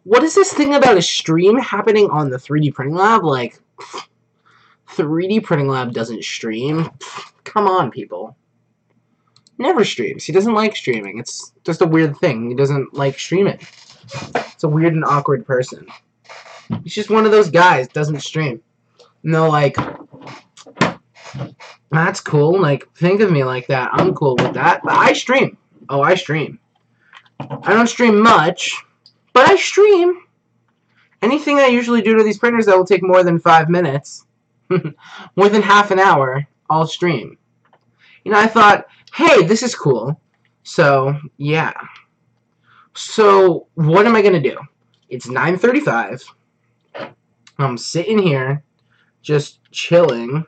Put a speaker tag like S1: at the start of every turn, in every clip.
S1: What is this thing about a stream happening on the 3D printing lab? Like, 3D printing lab doesn't stream. Come on, people. Never streams. He doesn't like streaming. It's just a weird thing. He doesn't like streaming. It's a weird and awkward person. He's just one of those guys doesn't stream. No, like, that's cool. Like, think of me like that. I'm cool with that. But I stream. Oh, I stream. I don't stream much, but I stream. Anything I usually do to these printers that will take more than 5 minutes, more than half an hour, I'll stream. You know, I thought, hey, this is cool. So, yeah. So, what am I going to do? It's 9:35. I'm sitting here, just chilling.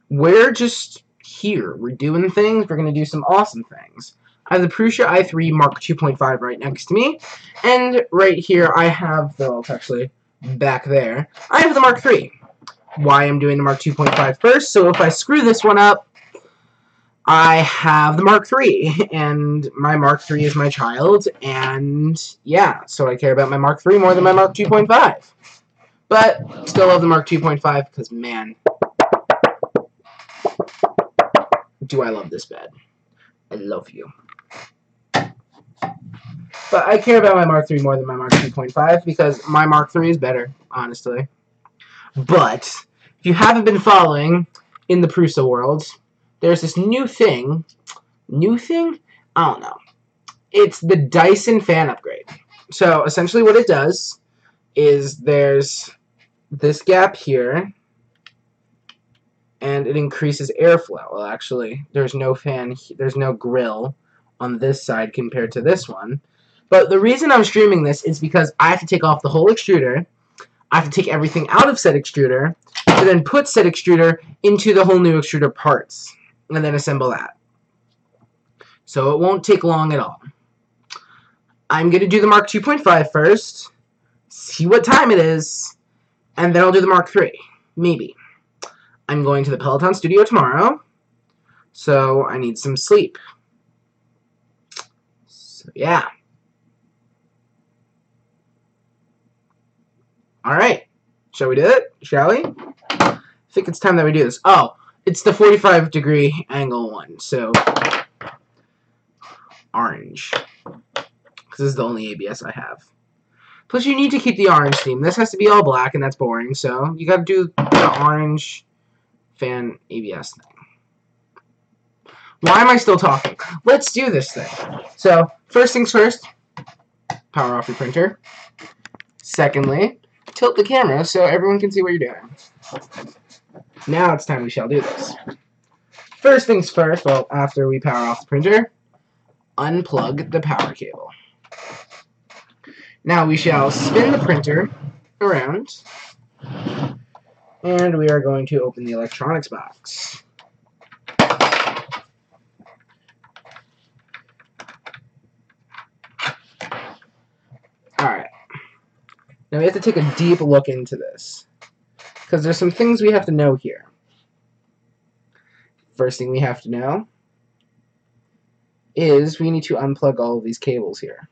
S1: We're just here. We're doing things. We're going to do some awesome things. I have the Prusa i3 Mark 2.5 right next to me. And right here I have, well, it's actually back there, I have the Mark 3. Why I'm doing the Mark 2.5 first, so if I screw this one up, I have the Mark 3, and my Mark 3 is my child, and yeah, so I care about my Mark 3 more than my Mark 2.5. But, still love the Mark 2.5, because man, do I love this bed. I love you. But I care about my Mark 3 more than my Mark 2.5, because my Mark 3 is better, honestly. But, if you haven't been following in the Prusa world, there's this new thing. New thing? I don't know. It's the Dyson fan upgrade. So, essentially what it does is there's this gap here, and it increases airflow. Well, actually, there's no fan, there's no grill on this side compared to this one. But the reason I'm streaming this is because I have to take off the whole extruder. I have to take everything out of said extruder, to then put said extruder into the whole new extruder parts, and then assemble that. So it won't take long at all. I'm going to do the Mark 2.5 first, see what time it is, and then I'll do the Mark 3. Maybe. I'm going to the Peloton studio tomorrow, so I need some sleep. So yeah. Alright, shall we do it? Shall we? I think it's time that we do this. Oh, it's the 45-degree angle one, so orange. Because this is the only ABS I have. Plus, you need to keep the orange theme. This has to be all black, and that's boring, so you gotta do the orange fan ABS thing. Why am I still talking? Let's do this thing. So, first things first, power off your printer. Secondly, tilt the camera so everyone can see what you're doing. Now it's time we shall do this. First things first, well, after we power off the printer, unplug the power cable. Now we shall spin the printer around, and we are going to open the electronics box. Alright. Now we have to take a deep look into this, because there's some things we have to know here. First thing we have to know is we need to unplug all of these cables here.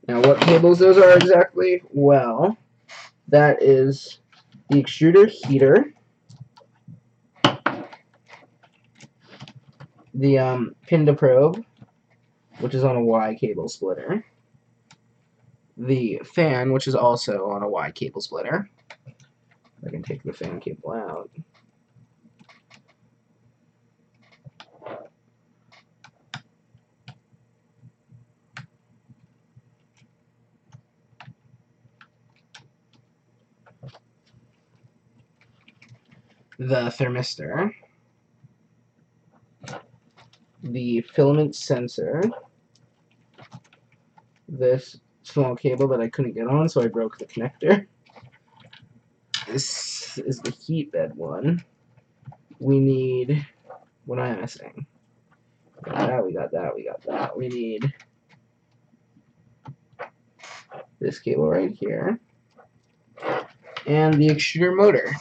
S1: Now what cables those are exactly? Well, that is the extruder heater, the pin to probe, which is on a Y cable splitter, the fan, which is also on a Y cable splitter. I can take the fan cable out. The thermistor, the filament sensor, this small cable that I couldn't get on, so I broke the connector. This is the heat bed one. We need, what am I missing? We got that, we got that, we got that. We need this cable right here, and the extruder motor.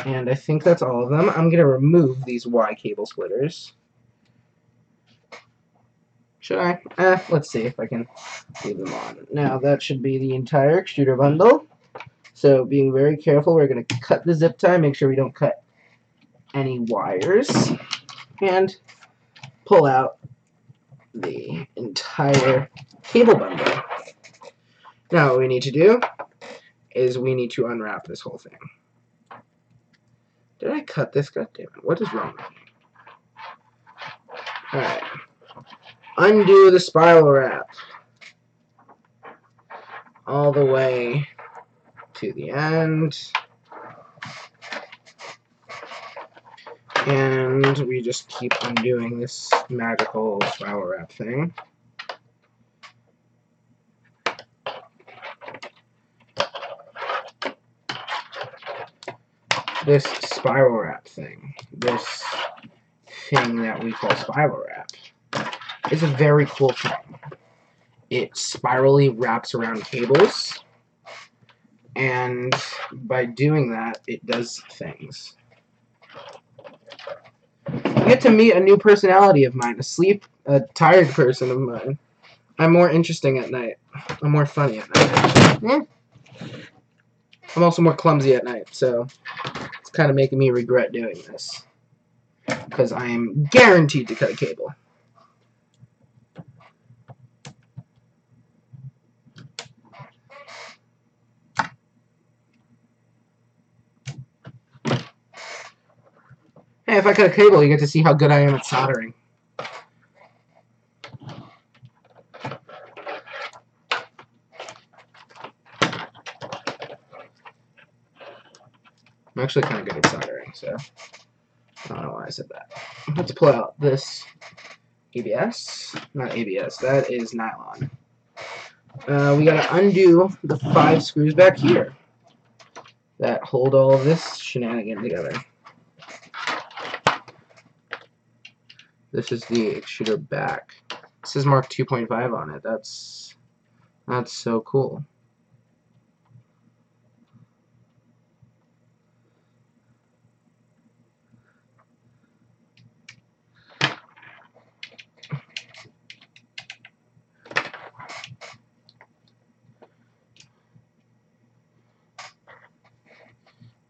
S1: And I think that's all of them. I'm going to remove these Y cable splitters. Should I? Let's see if I can leave them on. Now that should be the entire extruder bundle. So being very careful, we're going to cut the zip tie, make sure we don't cut any wires, and pull out the entire cable bundle. Now what we need to do is we need to unwrap this whole thing. Did I cut this? God damn it. What is wrong with me? Alright. Undo the spiral wrap all the way to the end. And we just keep undoing this magical spiral wrap thing. This spiral wrap thing, this thing that we call spiral wrap, is a very cool thing. It spirally wraps around cables, and by doing that, it does things. You get to meet a new personality of mine, a tired person of mine. I'm more interesting at night. I'm more funny at night. I'm also more clumsy at night, so it's kind of making me regret doing this. Because I am guaranteed to cut a cable. Hey, if I cut a cable, you get to see how good I am at soldering. I'm actually kind of good at soldering, so I don't know why I said that. Let's pull out this ABS. Not ABS, that is nylon. We gotta undo the 5 screws back here that hold all of this shenanigan together. This is the extruder back. This is Mark 2.5 on it. That's so cool.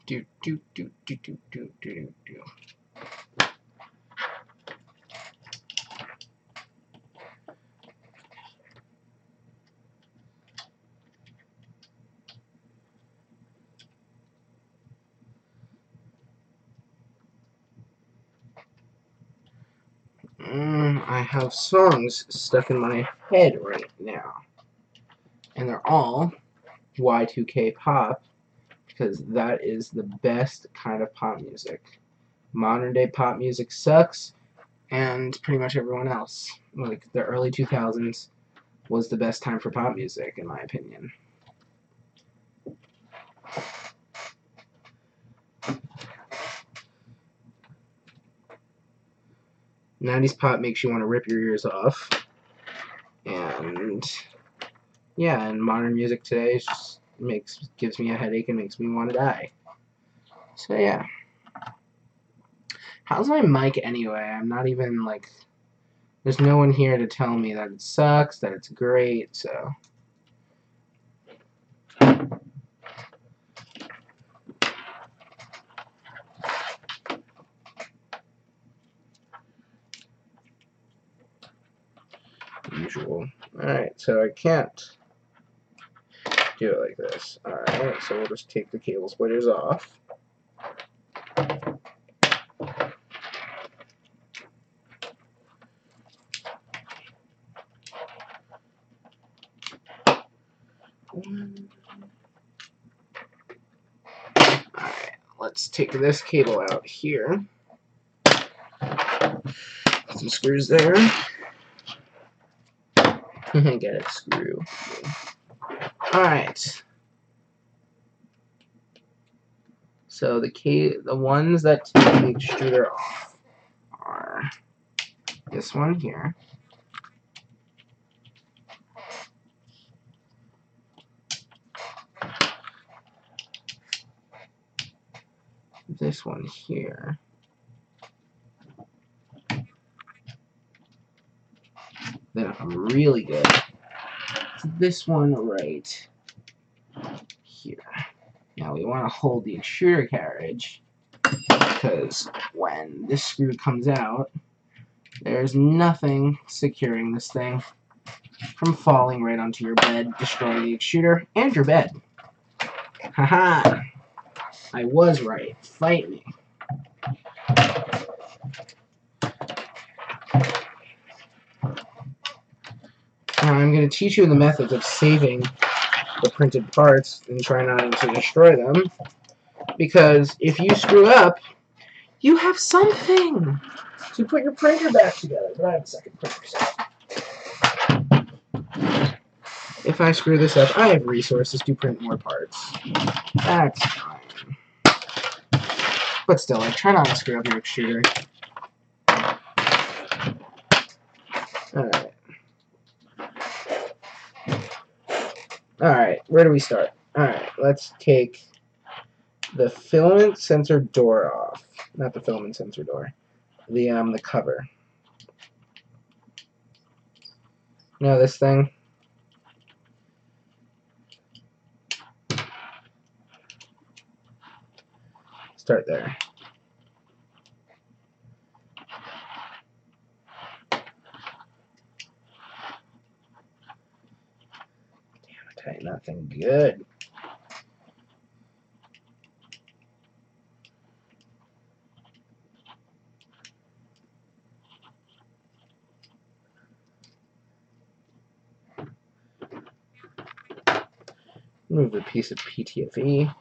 S1: Do do do do do do do do. I have songs stuck in my head right now, and they're all Y2K pop, because that is the best kind of pop music. Modern day pop music sucks, and pretty much everyone else. Like, the early 2000s was the best time for pop music, in my opinion. '90s pop makes you want to rip your ears off, and yeah, and modern music today just gives me a headache and makes me want to die. So yeah. How's my mic anyway? I'm not even, like, there's no one here to tell me that it sucks, that it's great, so. Usual. Alright, so I can't do it like this. Alright, so we'll just take the cable splitters off. Alright, let's take this cable out here. Some screws there. Get it, screw. Alright. So the ones that take the extruder off are this one here. This one here. Then really good. It's this one right here. Now we want to hold the extruder carriage because when this screw comes out, there's nothing securing this thing from falling right onto your bed, destroying the extruder and your bed. Haha! I was right. Fight me. Now I'm going to teach you the methods of saving the printed parts and try not to destroy them, because if you screw up, you have something to put your printer back together. But I have a second printer set. If I screw this up, I have resources to print more parts. That's fine. But still, like, try not to screw up your extruder. Alright. Alright, where do we start? Alright, let's take the filament sensor door off. Not the filament sensor door. The cover. You know this thing? Start there. Tighten that thing good. Move a piece of PTFE.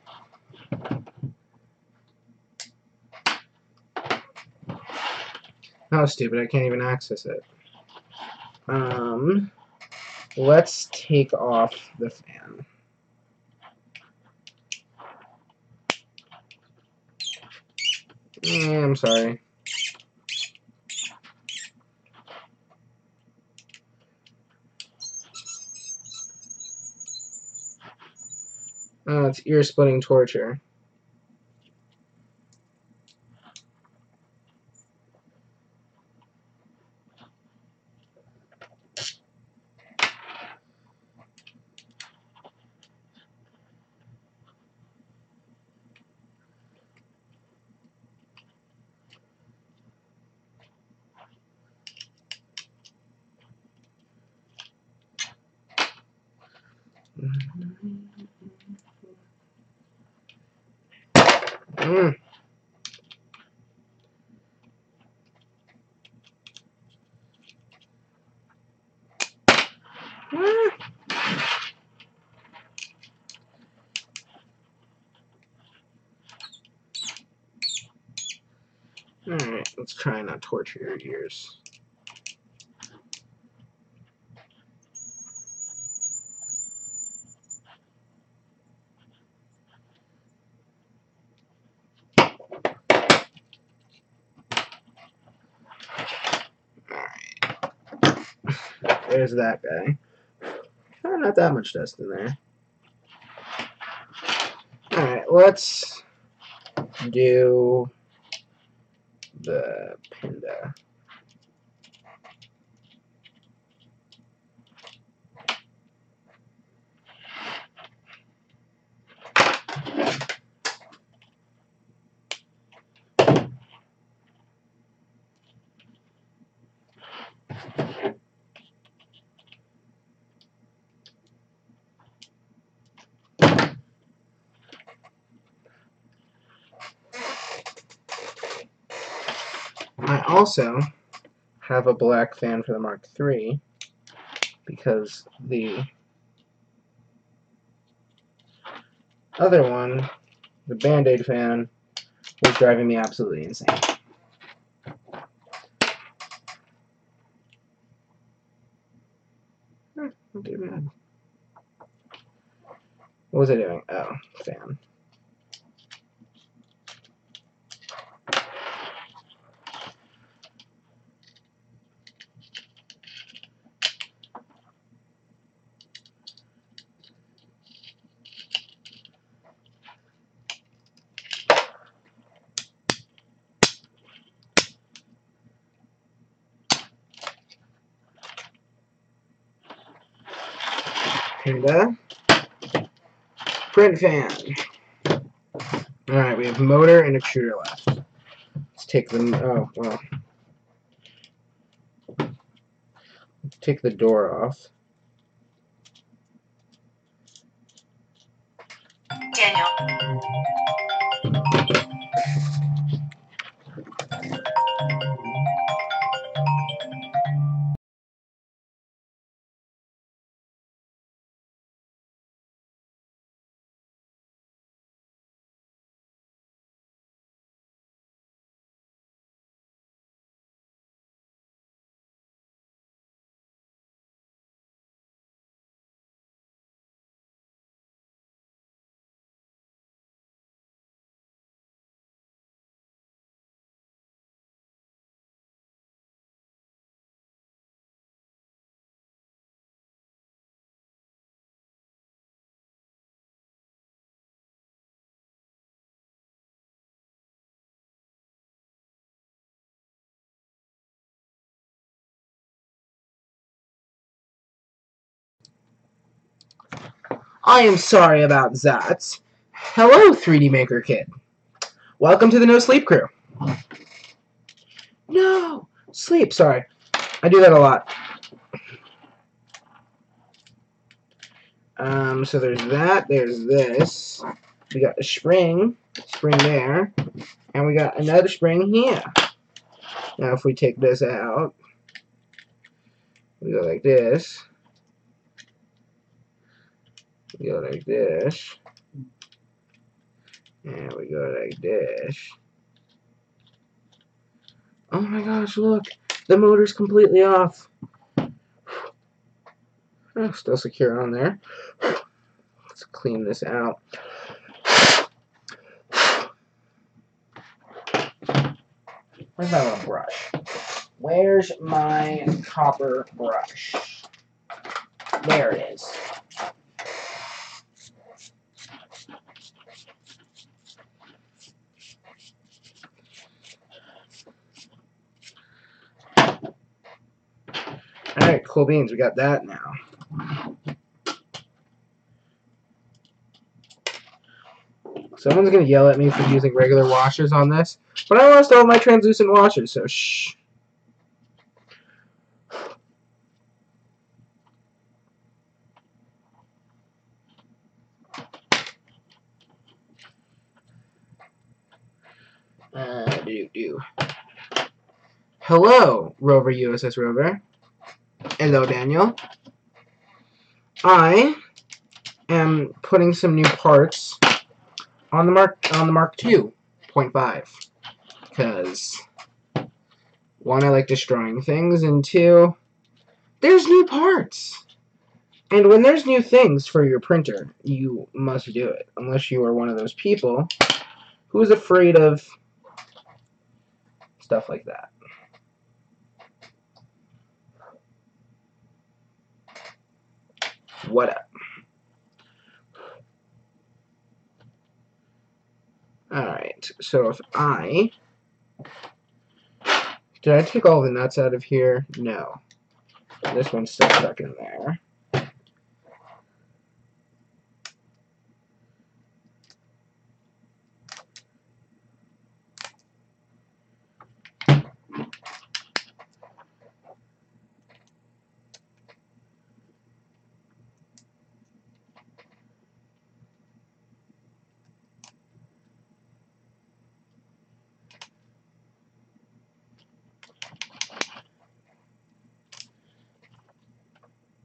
S1: Oh, stupid, I can't even access it. Let's take off the fan. I'm sorry. Oh, it's ear-splitting torture. Mm. Alright, let's try not to torture your ears. There's that guy. Oh, not that much dust in there. Alright, let's do the Pinda. I also have a black fan for the Mark III because the other one, the Band-Aid fan, was driving me absolutely insane. Not too bad. What was I doing? Oh, fan. Panda. Print fan. Alright, we have motor and extruder left. Let's take them. Oh, well. Take the door off.
S2: Daniel.
S1: I am sorry about that. Hello, 3D Maker Kid. Welcome to the No Sleep Crew. No! Sleep, sorry. I do that a lot. So there's that, there's this. We got a spring there, and we got another spring here. Now if we take this out, we go like this. We go like this. And we go like this. Oh my gosh, look! The motor's completely off. Oh, still secure on there. Let's clean this out. Where's my little brush? Where's my copper brush? There it is. Alright, cool beans. We got that now. Someone's going to yell at me for using regular washers on this, but I lost all my translucent washers, so shh. Hello, Rover USS Rover. Hello, Daniel. I am putting some new parts on the Mark 2.5 because 1, I like destroying things, and 2, there's new parts. And when there's new things for your printer, you must do it, unless you are one of those people who's afraid of stuff like that. What up? Alright, so if I... Did I take all the nuts out of here? No. This one's still stuck in there.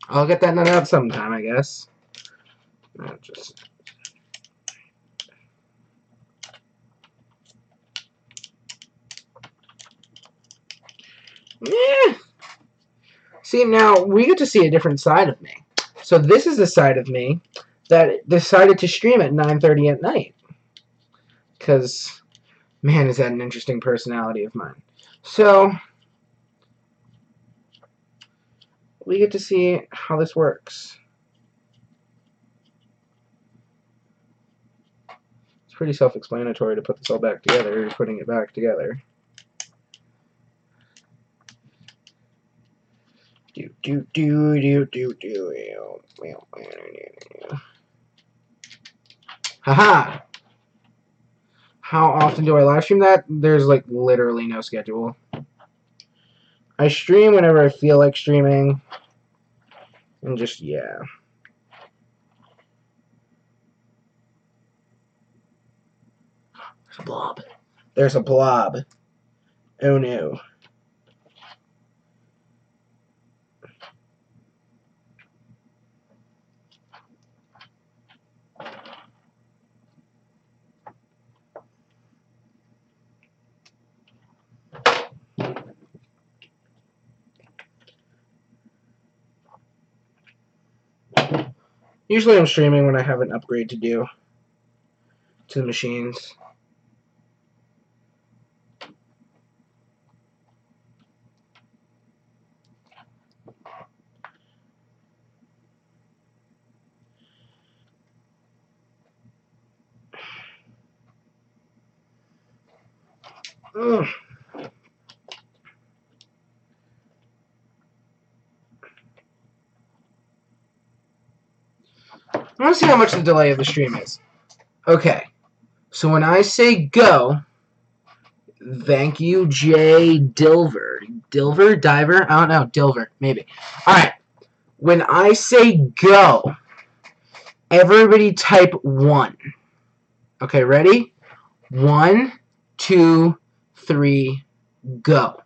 S1: I'll get that nut out sometime, I guess. Just... Yeah. See, now we get to see a different side of me. So this is the side of me that decided to stream at 9:30 at night. Because, man, is that an interesting personality of mine. So, we get to see how this works. It's pretty self-explanatory to put this all back together. You're putting it back together. Haha! How often do I live stream that? There's like literally no schedule. I stream whenever I feel like streaming. And just, yeah. There's a blob. There's a blob. Oh no. Usually I'm streaming when I have an upgrade to do to the machines. Ugh. I want to see how much the delay of the stream is. Okay. So when I say go, thank you, Jay Dilver. Dilver? Diver? I don't know. Dilver. Maybe. Alright. When I say go, everybody type 1. Okay, ready? 1, 2, 3, go.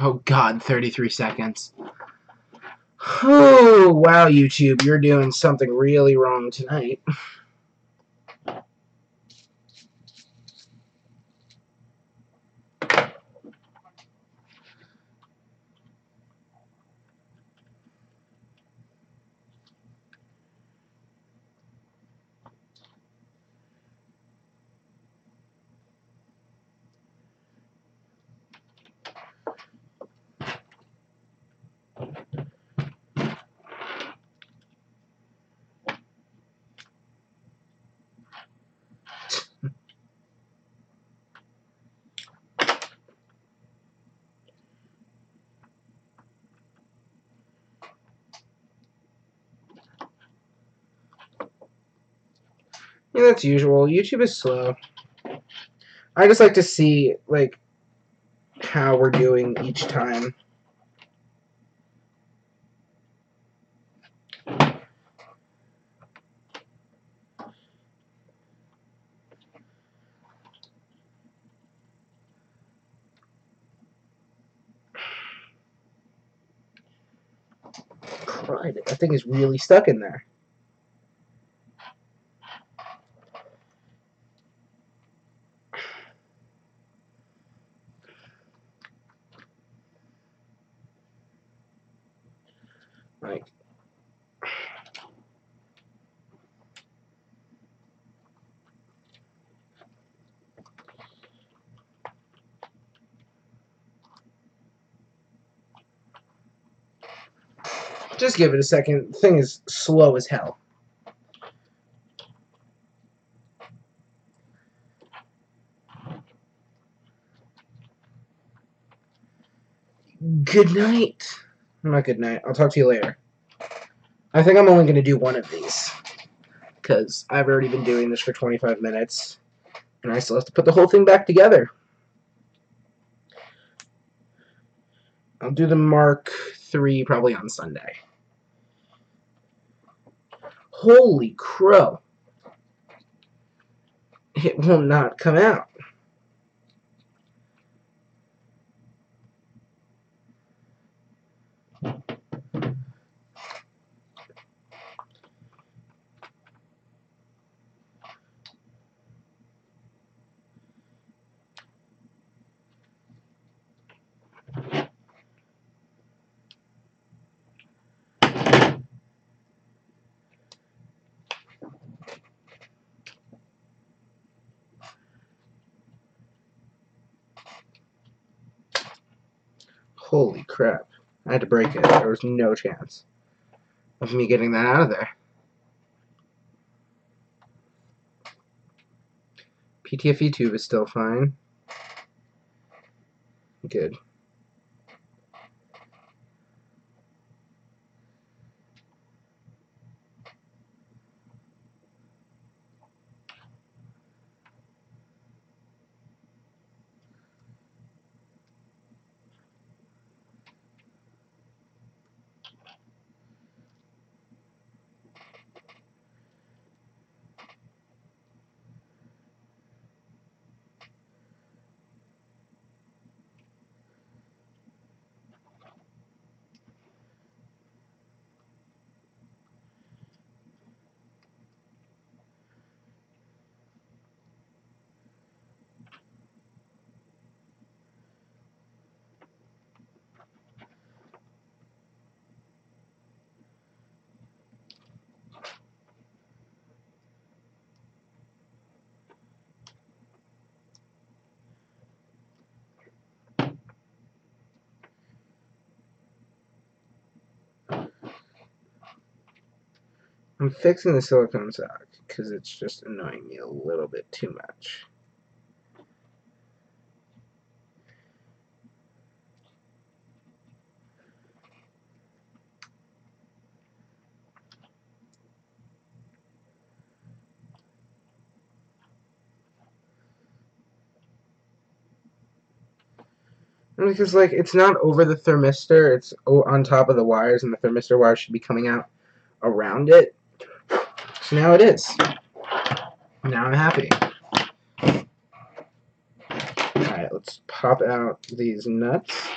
S1: Oh god, 33 seconds. Oh, wow, YouTube, you're doing something really wrong tonight. Yeah, that's usual. YouTube is slow. I just like to see, like, how we're doing each time. Cried. That thing is really stuck in there. Like, just give it a second. The thing is slow as hell. Good night. Not good night. I'll talk to you later. I think I'm only going to do one of these. Because I've already been doing this for 25 minutes. And I still have to put the whole thing back together. I'll do the Mark III probably on Sunday. Holy crow. It will not come out. Holy crap. I had to break it. There was no chance of me getting that out of there. PTFE tube is still fine. Good. I'm fixing the silicone sock because it's just annoying me a little bit too much. Because, like, it's not over the thermistor, it's on top of the wires, and the thermistor wire should be coming out around it. So now it is. Now I'm happy. Alright, let's pop out these nuts.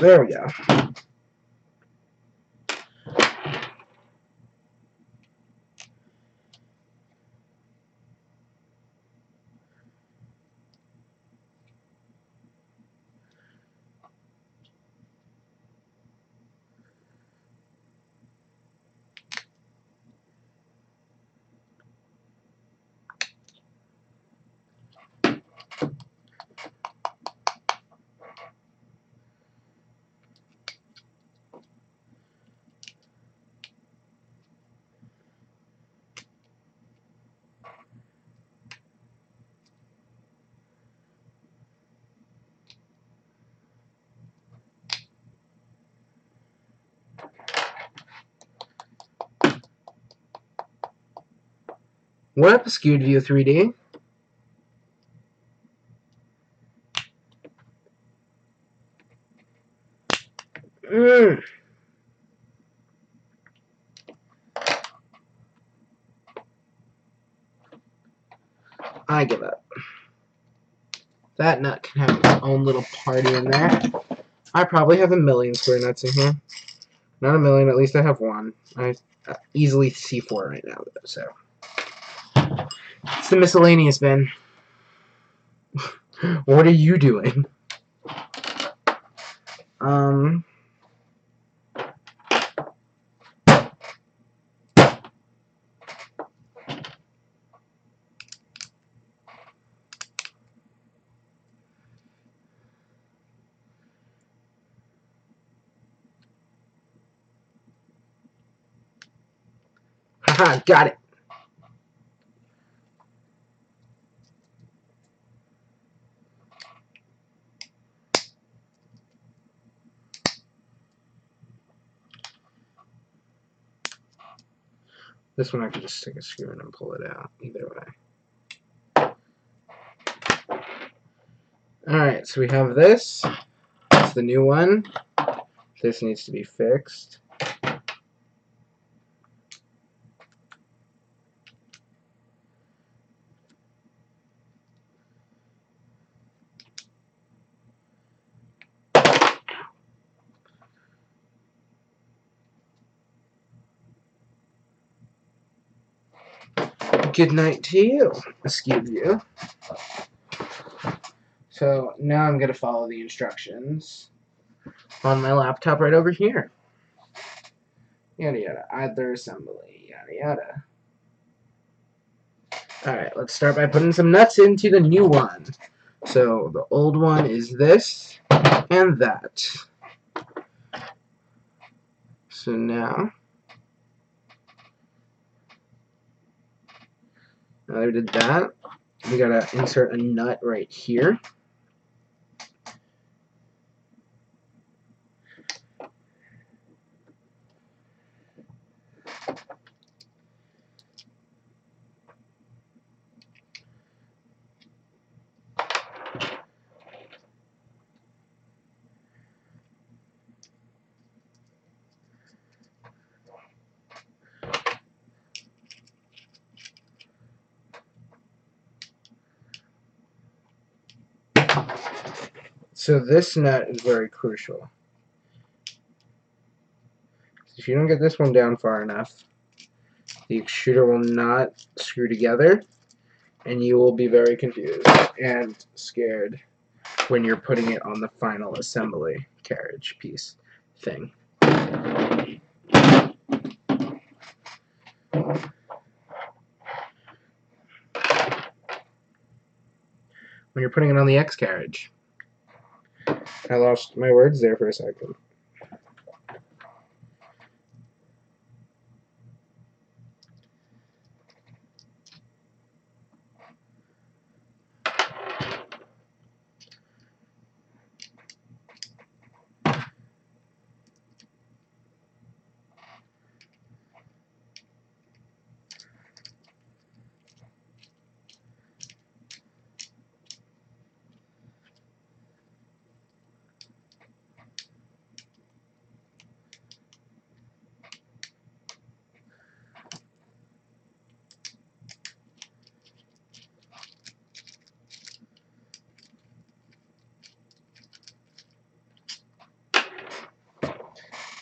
S1: There we go. What up, Skewed View 3D? I give up. That nut can have its own little party in there. I probably have 1,000,000 square nuts in here. Not 1,000,000, at least I have one. I easily see 4 right now, though, so. It's the miscellaneous bin. What are you doing? Haha, got it. This one I can just stick a screw in and pull it out, either way. Alright, so we have this. It's the new one. This needs to be fixed. Good night to you, excuse you. So now I'm going to follow the instructions on my laptop right over here. Yada yada, either assembly, yada yada. Alright, let's start by putting some nuts into the new one. So the old one is this and that. So now that we did that, we gotta insert a nut right here. So this nut is very crucial. If you don't get this one down far enough, the extruder will not screw together, and you will be very confused and scared when you're putting it on the final assembly carriage piece thing. When you're putting it on the X carriage. I lost my words there for a second.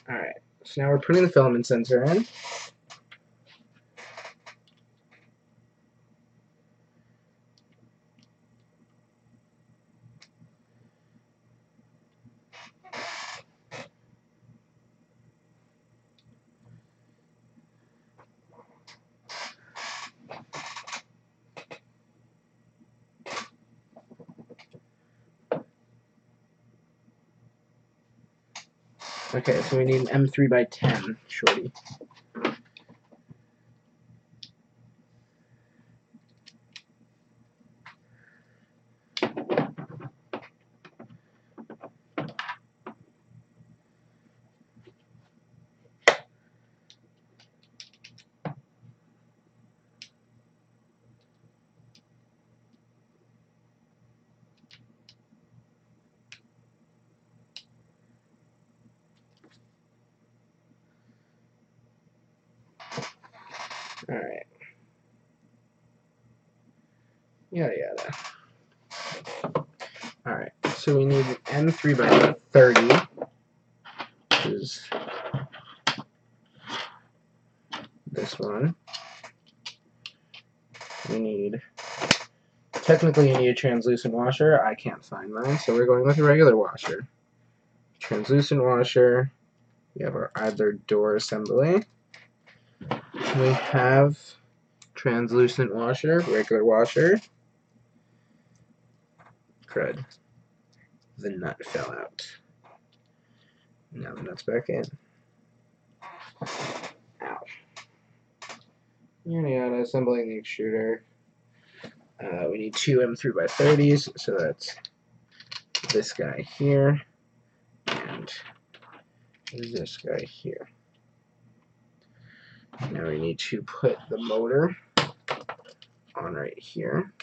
S1: Alright, so now we're putting the filament sensor in. Okay, so we need an M3 by 10 shorty. Alright. Yada yada. Alright, so we need an M3 by 30, which is this one. We need, technically you need a translucent washer. I can't find mine, so we're going with a regular washer. Translucent washer. We have our either door assembly. We have translucent washer, regular washer. GRID. The nut fell out. Now the nut's back in. Ow. Yada yada, assembling the extruder. We need two M3 by 30s, so that's this guy here and this guy here. Now we need to put the motor on right here.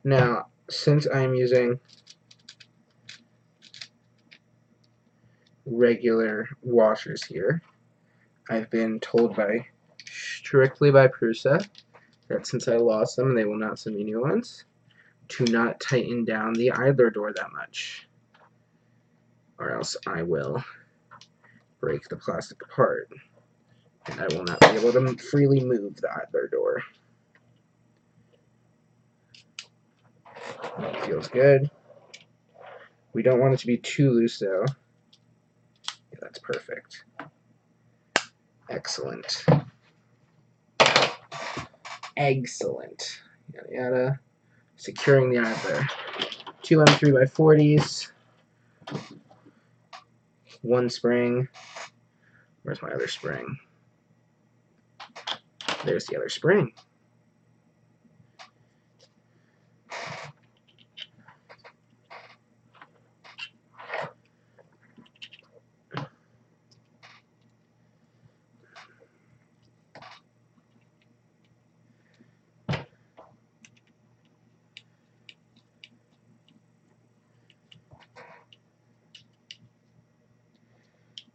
S1: Now, since I'm using regular washers here, I've been told strictly by Prusa that since I lost them and they will not send me new ones, to not tighten down the idler door that much, or else I will break the plastic apart and I will not be able to freely move the idler door. That feels good. We don't want it to be too loose though. Yeah, that's perfect. Excellent. Excellent. Yada yada. Securing the idler. 2 M3x40s. 1 spring. Where's my other spring? There's the other spring.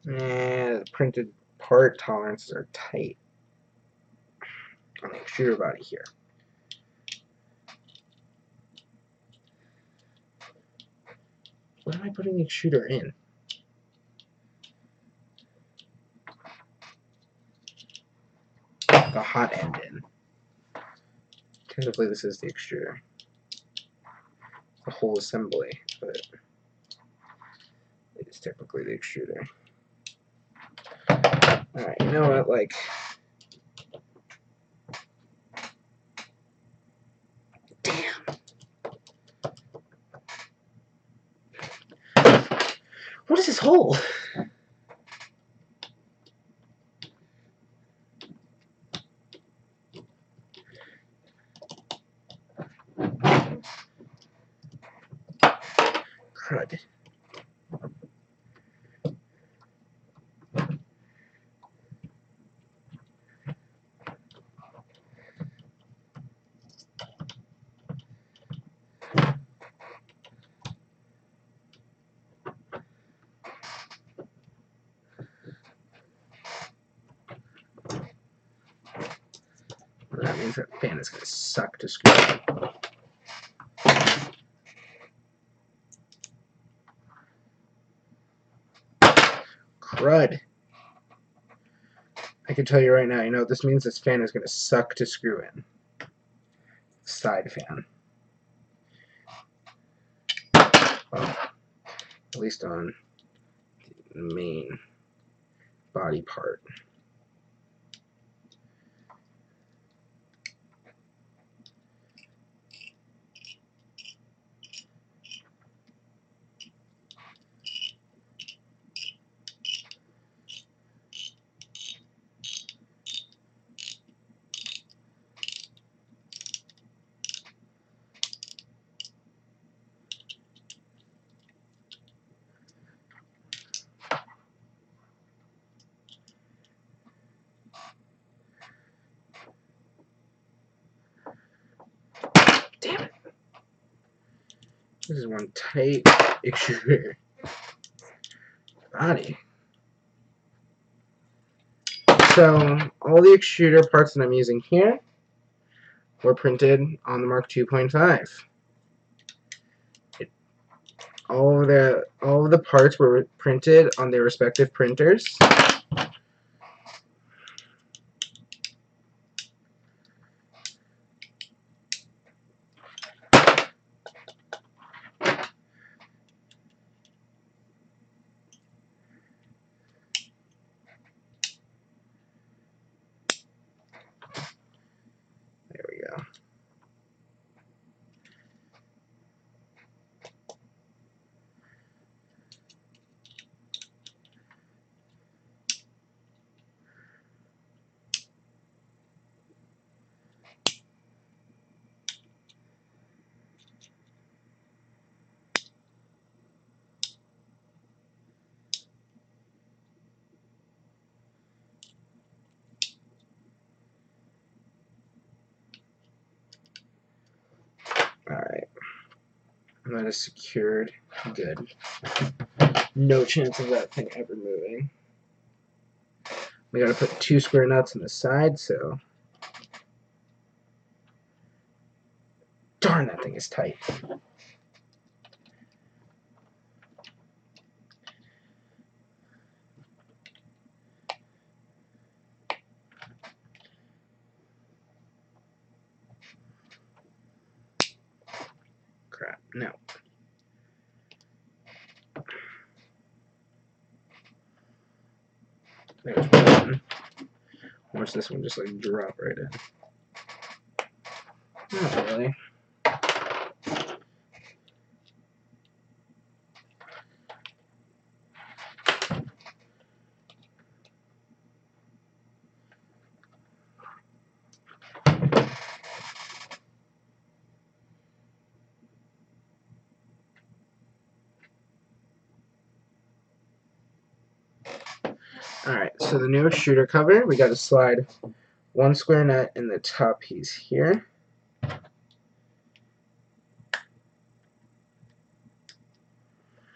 S1: The printed part tolerances are tight on the extruder body here. What am I putting the extruder in? The hot end in. Technically this is the extruder. The whole assembly, but it's technically the extruder. Alright, you know what, like, damn. What is this hole? Crud. That means that fan is going to suck to screw in. Crud. I can tell you right now, you know what this means? This fan is going to suck to screw in. Side fan. Well, at least on the main body part. Damn it. This is one tight extruder body. So, all the extruder parts that I'm using here were printed on the Mark 2.5. All of the parts were printed on their respective printers. There we go. That is secured. Good. No chance of that thing ever moving. We gotta put 2 square nuts on the side, so... Darn, that thing is tight. Crap, no. There's one. Watch this one just like drop right in. Not really. Alright, so the new extruder cover, we got to slide 1 square nut in the top piece here.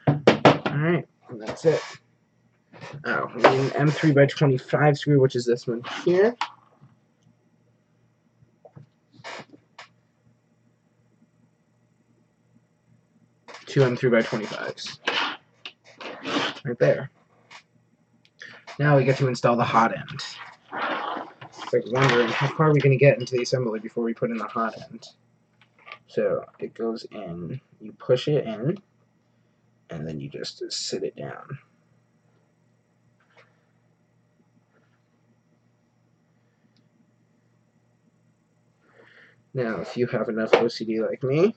S1: Alright, and that's it. Oh, we need an M3 by 25 screw, which is this one here. Two M3 by 25s. Right there. Now we get to install the hot end. Like wondering how far are we going to get into the assembly before we put in the hot end. So it goes in, you push it in, and then you just sit it down. Now if you have enough OCD like me,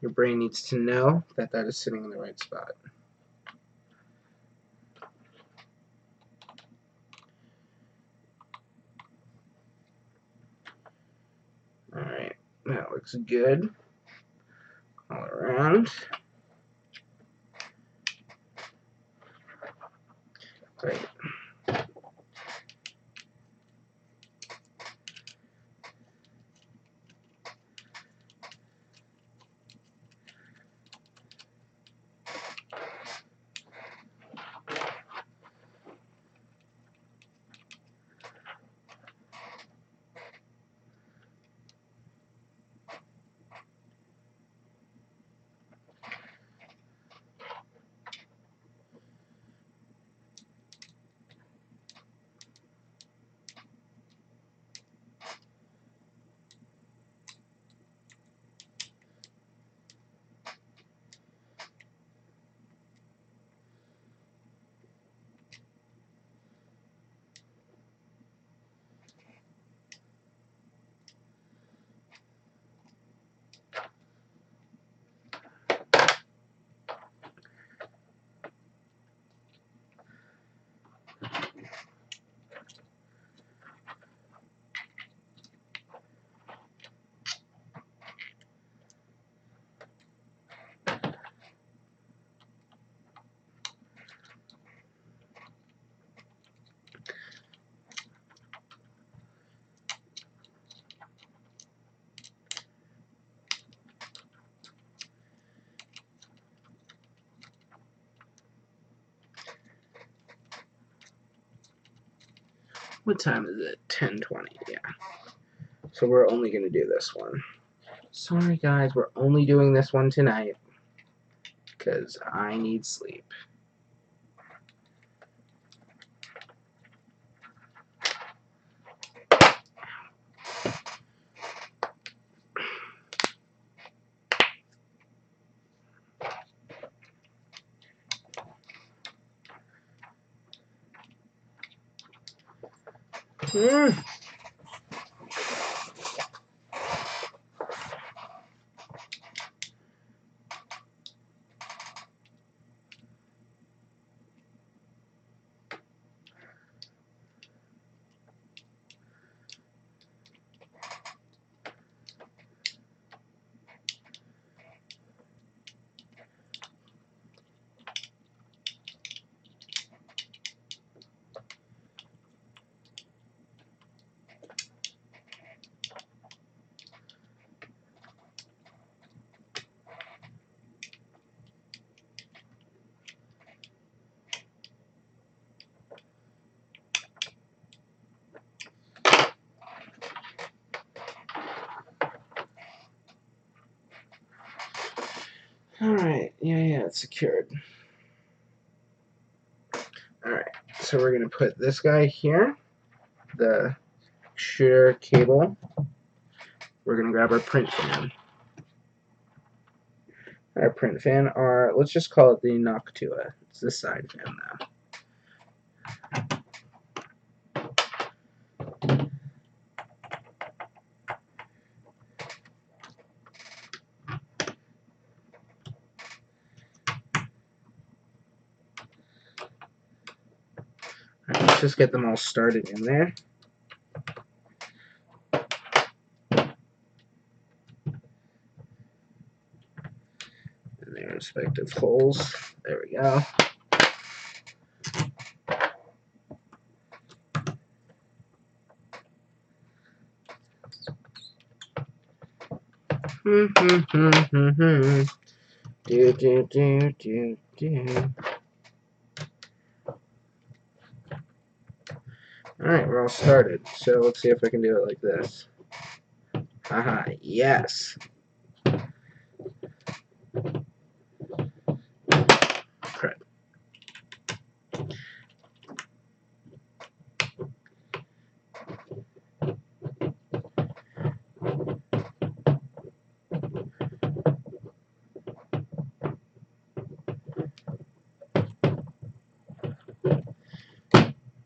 S1: your brain needs to know that that is sitting in the right spot. Alright, that looks good all around. Great. What time is it? 10:20, yeah. So we're only going to do this one. Sorry guys, we're only doing this one tonight because I need sleep. that's secured. Alright, so we're going to put this guy here, the extruder cable. We're going to grab our print fan. Our print fan let's just call it the Noctua. It's this side fan now. Alright, let's just get them all started in there. In their respective holes. There we go. Do do do do do. Alright, we're all started. So let's see if I can do it like this. Haha, yes. Crap.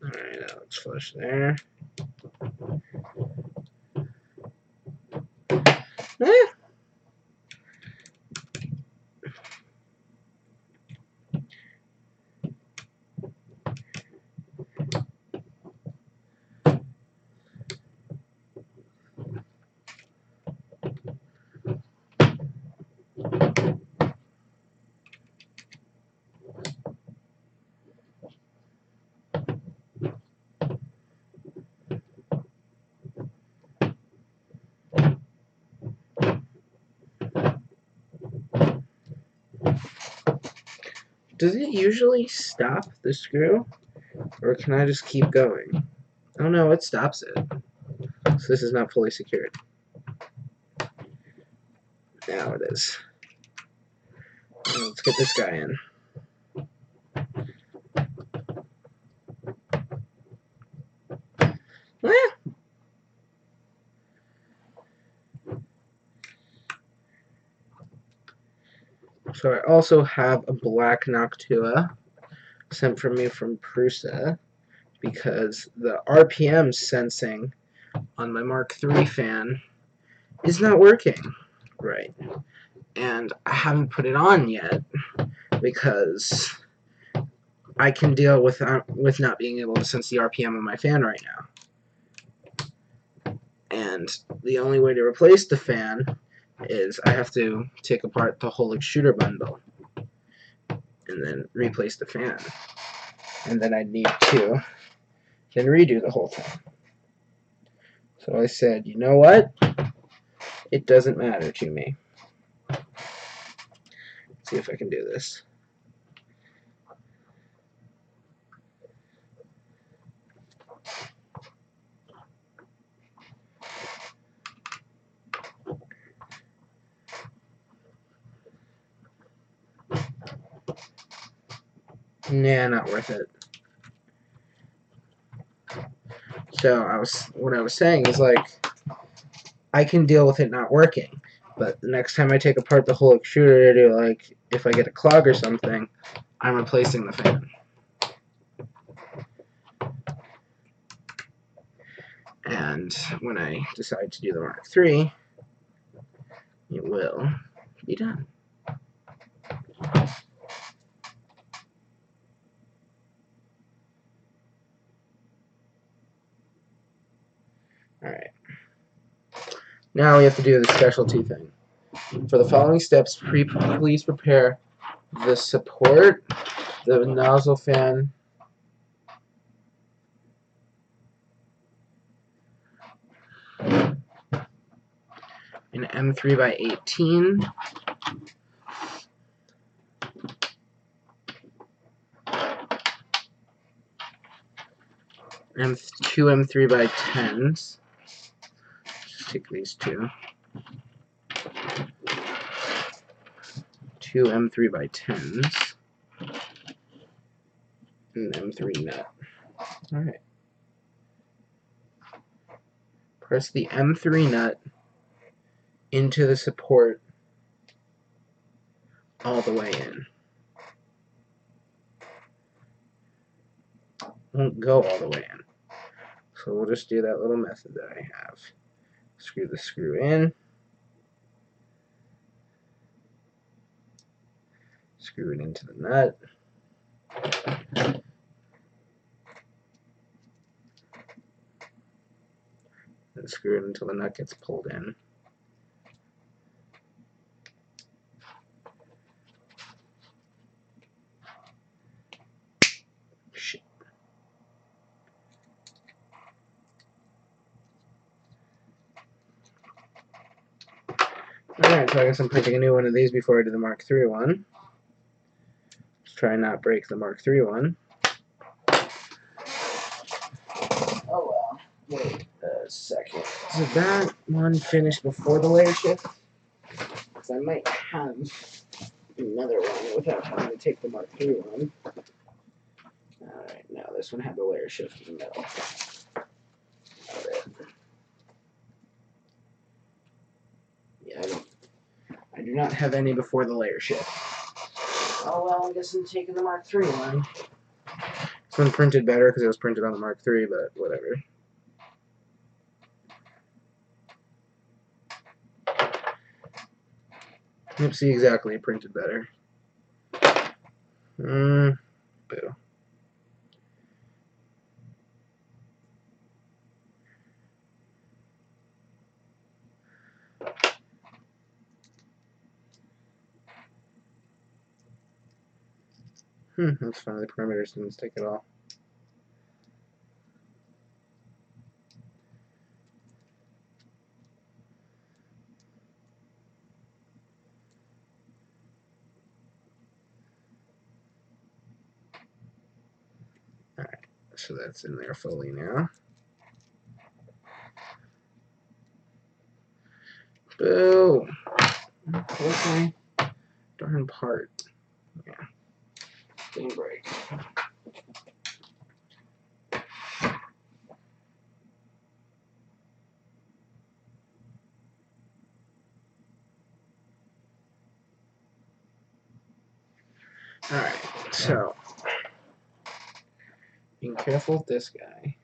S1: Alright, now let's flush there. Does it usually stop the screw? Or can I just keep going? Oh no, it stops it. So this is not fully secured. Now it is. Let's get this guy in. So I also have a black Noctua sent from me from Prusa because the RPM sensing on my Mark III fan is not working right. And I haven't put it on yet because I can deal with not being able to sense the RPM of my fan right now. And the only way to replace the fan is I have to take apart the whole extruder bundle and then replace the fan. And then I need to then redo the whole thing. So I said, you know what? It doesn't matter to me. Let's see if I can do this. Nah, not worth it. So what I was saying is like, I can deal with it not working, but the next time I take apart the whole extruder to like, if I get a clog or something, I'm replacing the fan. And when I decide to do the Mark III, it will be done. Alright. Now we have to do the specialty thing. For the following steps, please prepare the support, the nozzle fan, an M3x18, two M3x10s. Just take these two. 2 M3x10s, and an M3 nut. Alright. Press the M3 nut into the support all the way in. Won't go all the way in. So we'll just do that little method that I have. Screw the screw in. Screw it into the nut. And screw it until the nut gets pulled in. Shit. Alright, so I guess I'm printing a new one of these before I do the Mark III one. Let's try and not break the Mark III one. Oh well. Wait a second. So that one finished before the layer shift? Because I might have another one without having to take the Mark III one. Alright, now this one had the layer shift in the middle. Alright. Yeah, I do not have any before the layer shift. Oh well, I guess I'm taking the Mark III one. This one printed better because it was printed on the Mark III, but whatever. Oopsie, exactly, it printed better. Boo. That's fine, the perimeters didn't stick at all. Alright, so that's in there fully now. Boo! Okay. Darn part. Yeah. Didn't break. Alright, so being careful with this guy.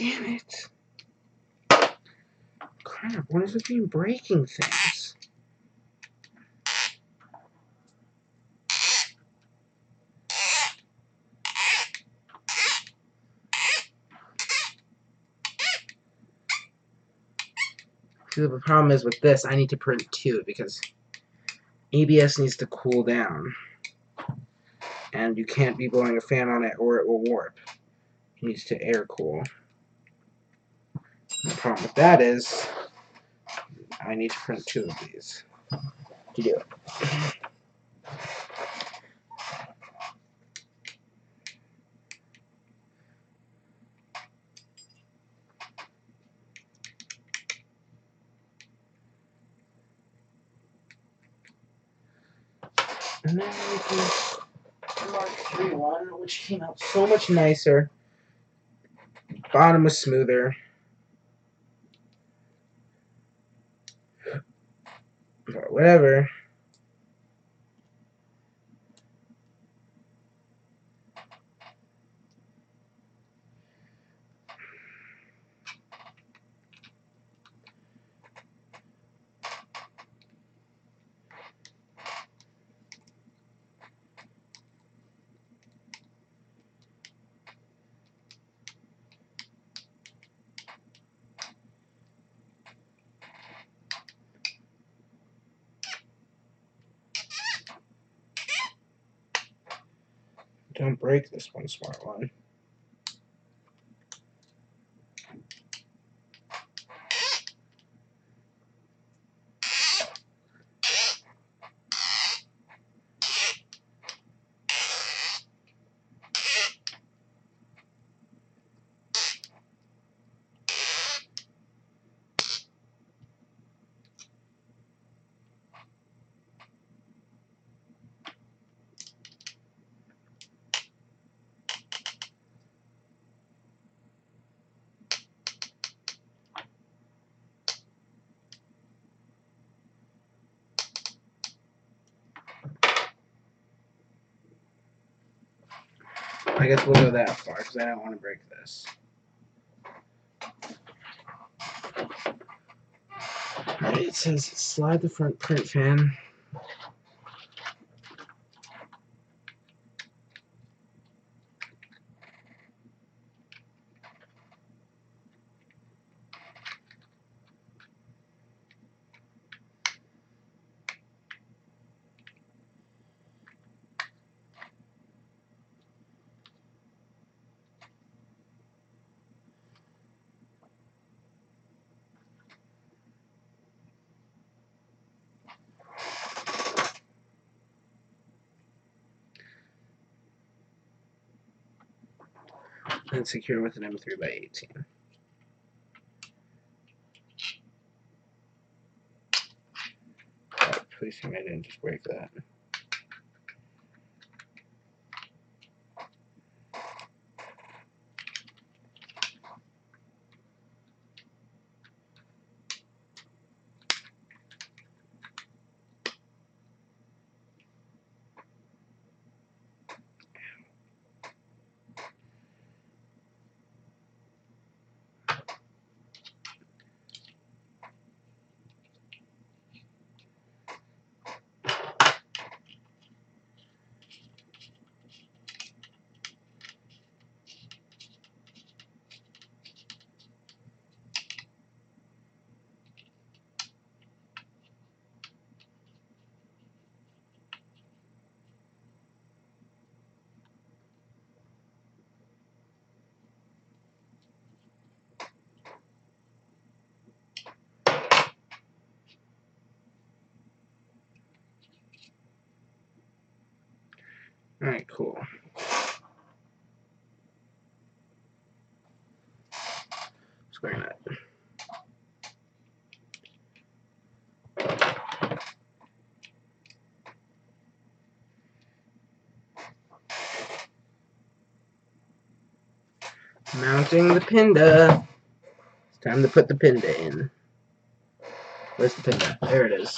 S1: damn it. Crap, what is it being breaking things? See, the problem is with this, I need to print 2 because ABS needs to cool down. And you can't be blowing a fan on it or it will warp. It needs to air cool. The problem with that is I need to print 2 of these to do it. And then we can Mark 3 one, which came out so much nicer. Bottom was smoother. But whatever. Don't break this one, smart one. I guess we'll go that far because I don't want to break this. Alright, it says slide the front print fan. And secure with an M3x18. Please tell me I didn't just break that. Alright, cool. Square nut. Mounting the pinda. It's time to put the pinda in. Where's the pinda? There it is.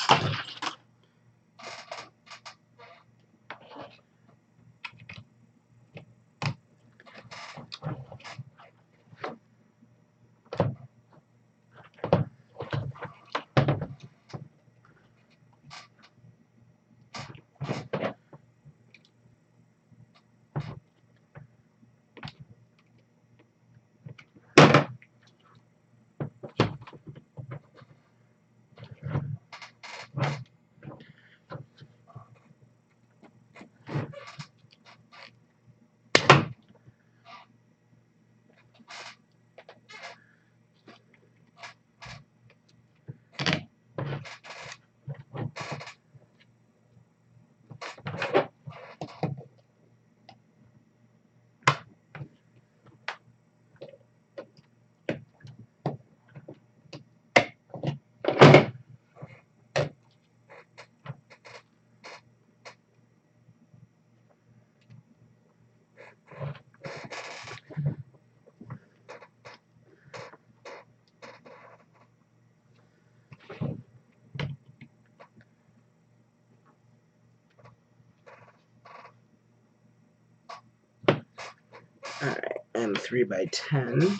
S1: M3 by 10.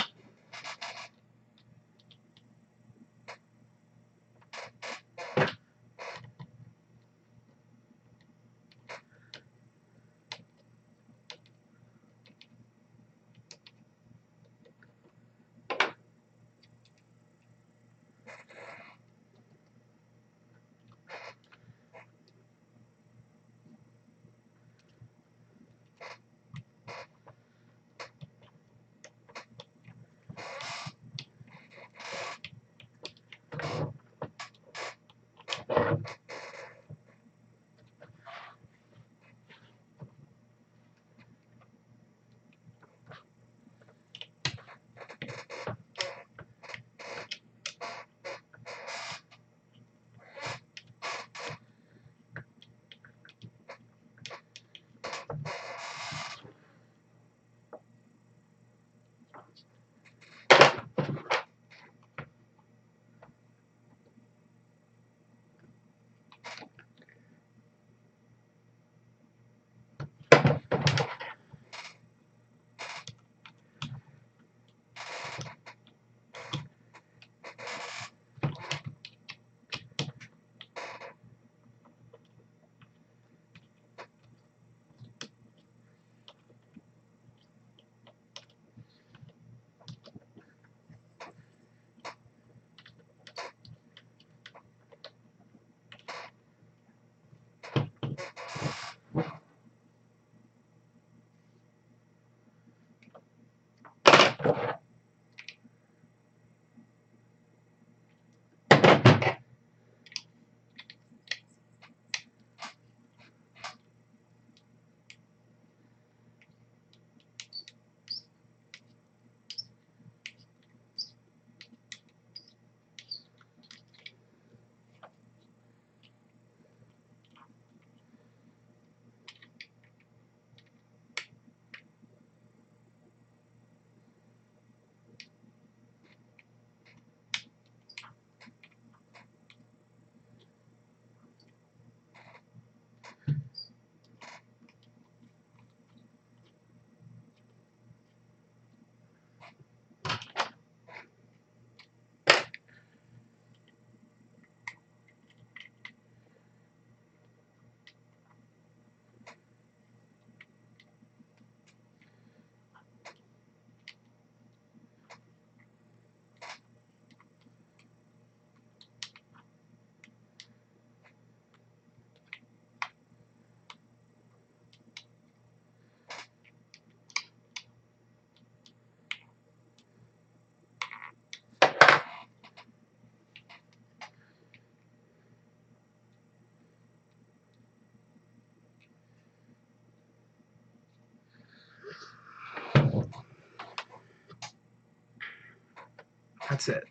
S1: That's it.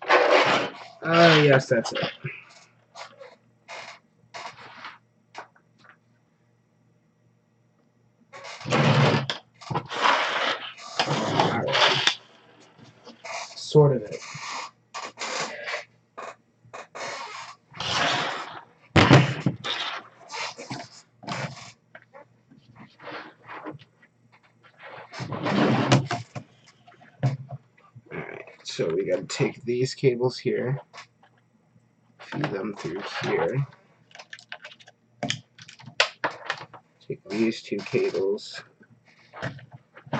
S1: Oh, yes, that's it. Alright. Sorted it. Alright, so we gotta take these cables here, feed them through here. Take these two cables, feed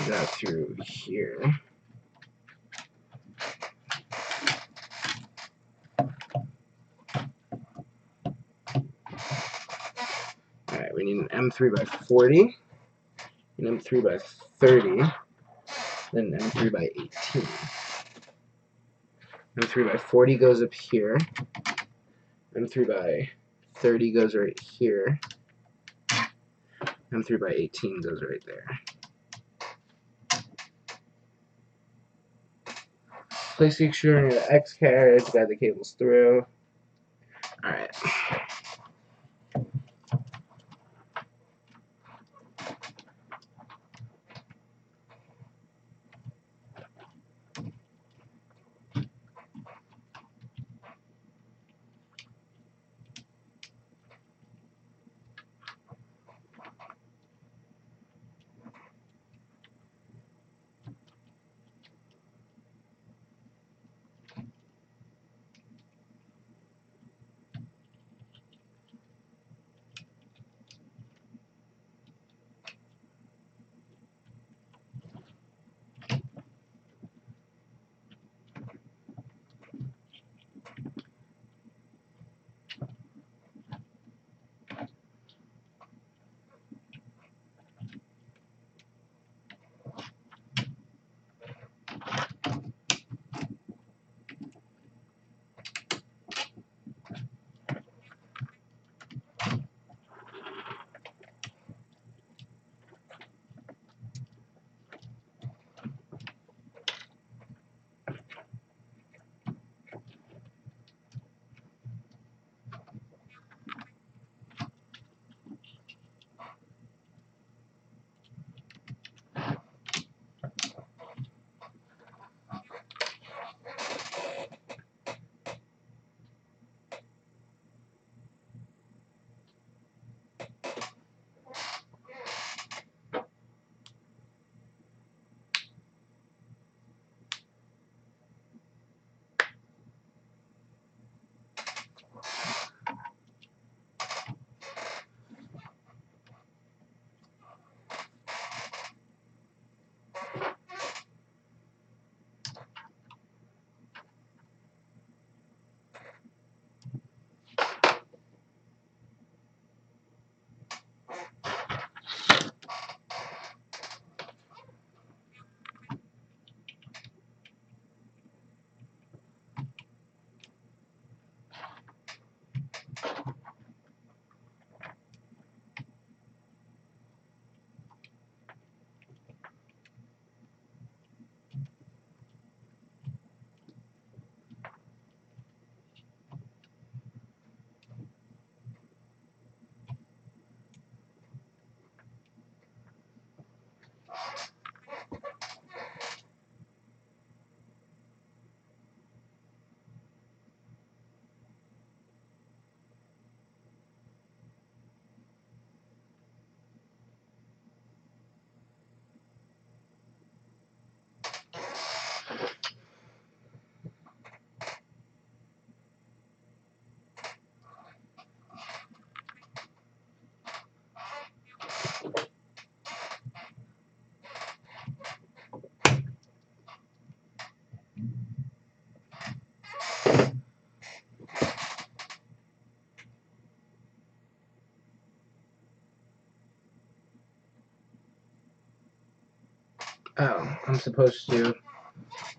S1: that through here. Alright, we need an M3 by 40, an M3 by 30, then an M3 by 18. M3 by 40 goes up here, M3 by 30 goes right here, M3 by 18 goes right there. Place the extruder near the X carriage, guide the cables through. Alright.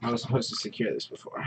S1: I was supposed to secure this before.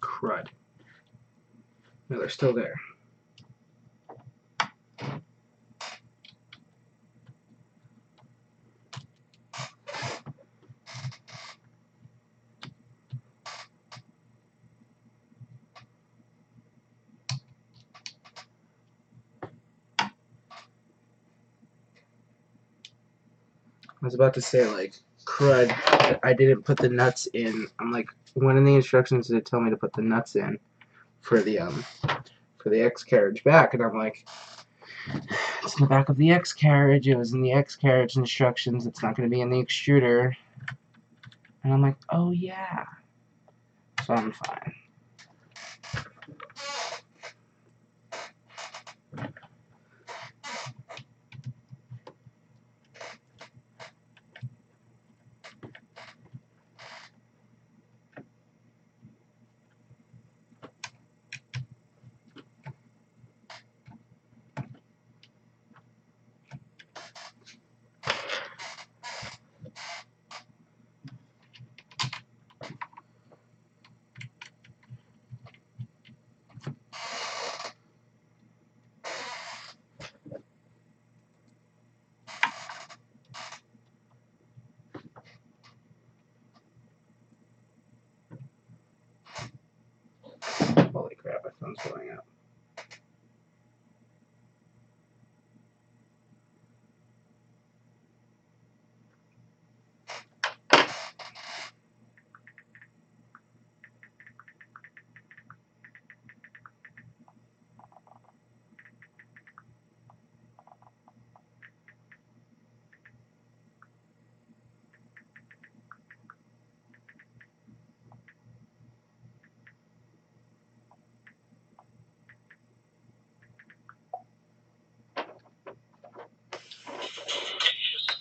S1: Crud. No, they're still there. I was about to say, like, crud, I didn't put the nuts in. I'm like, when in the instructions did it tell me to put the nuts in for the X carriage back? And I'm like, it's in the back of the X carriage. It was in the X carriage instructions. It's not going to be in the extruder. And I'm like, oh yeah. So I'm fine. one's going up.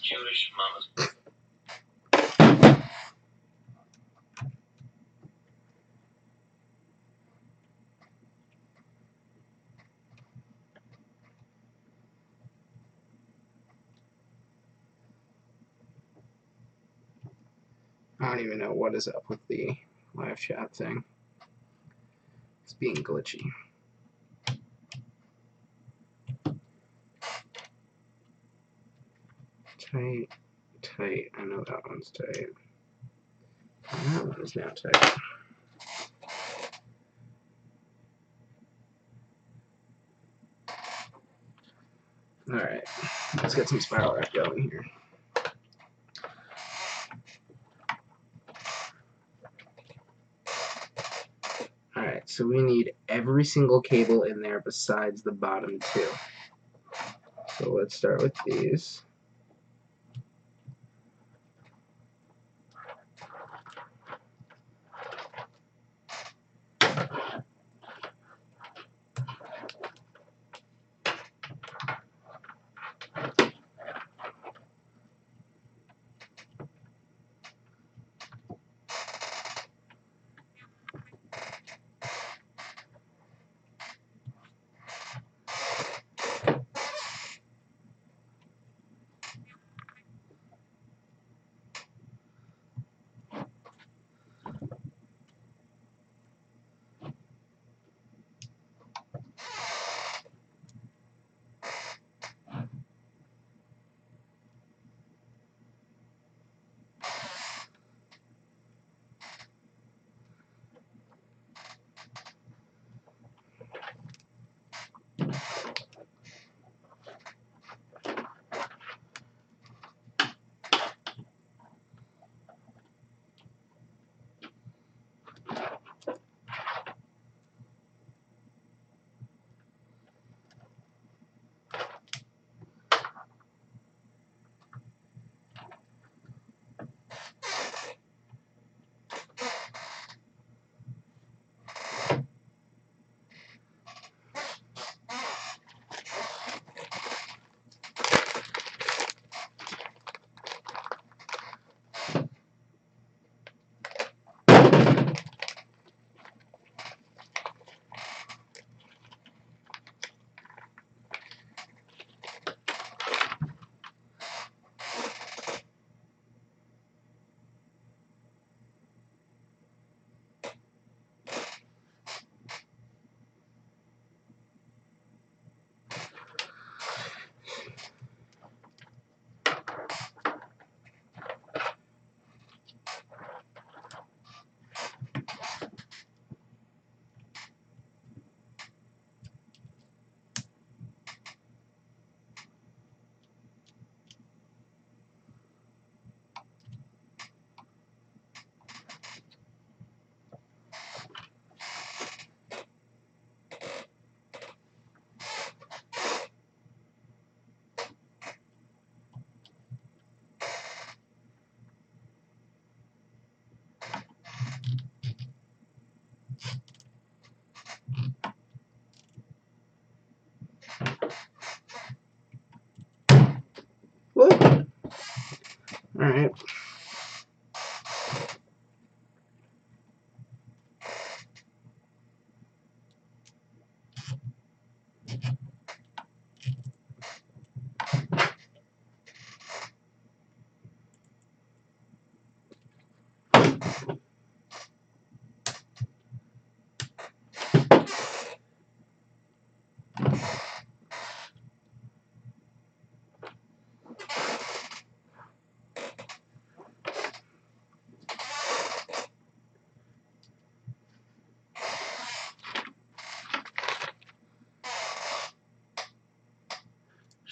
S2: Jewish mamas.
S1: I don't even know what is up with the live chat thing. It's being glitchy. Tight, tight. I know that one's tight. That one is now tight. Alright, let's get some spiral wrap going here. Alright, so we need every single cable in there besides the bottom two. So let's start with these. Woo! Alright.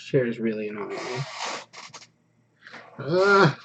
S1: chair is really annoying me. Ugh.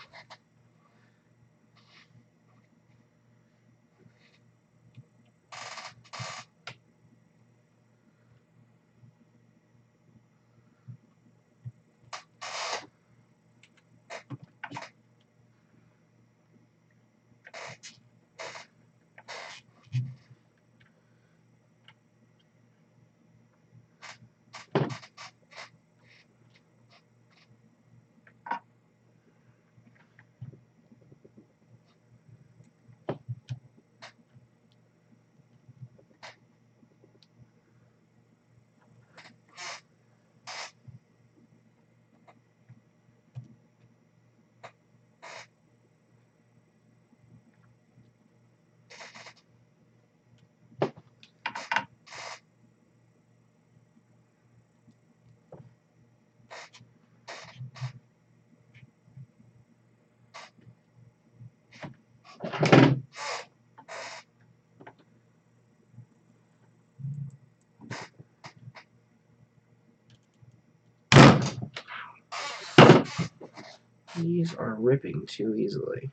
S1: These are ripping too easily.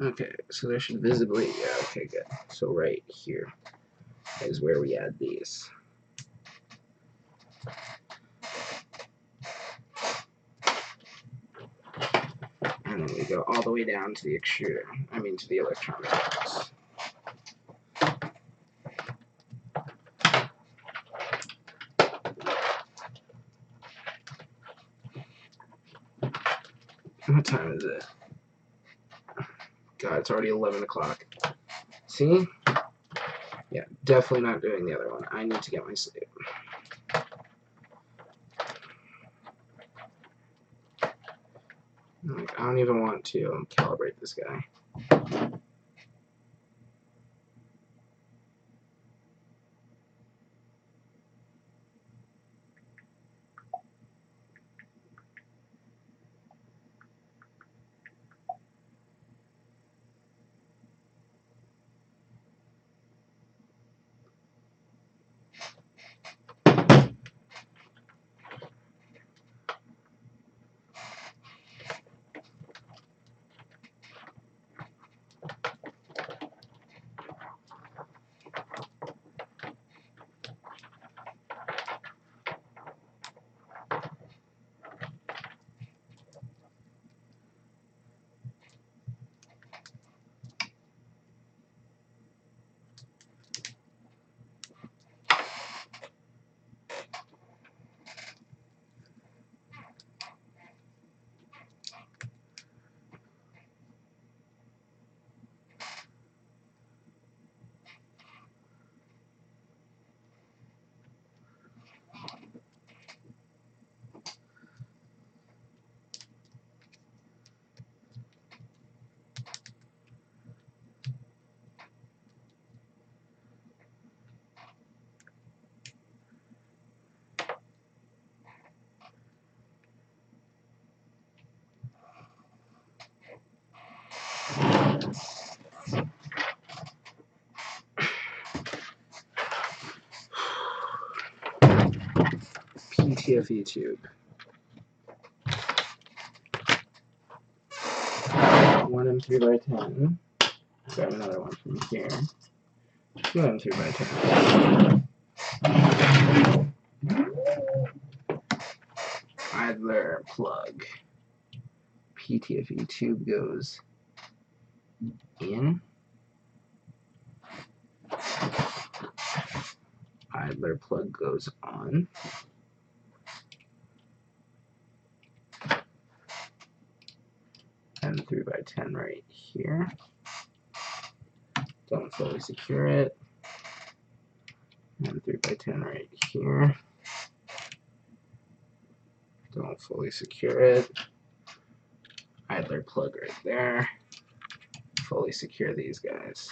S1: Okay, so there should visibly, yeah, okay, good. So right here is where we add these. And then we go all the way down to the extruder, to the electronic box. What time is it? God, it's already 11 o'clock. See? Yeah, definitely not doing the other one. I need to get my sleep. Like, I don't even want to calibrate this guy. PTFE tube. One M3x10. Grab another one from here. Two M3x10. Idler plug. PTFE tube goes in. Idler plug goes on. And 3x10 right here. Don't fully secure it. And 3x10 right here. Don't fully secure it. Idler plug right there. Fully secure these guys.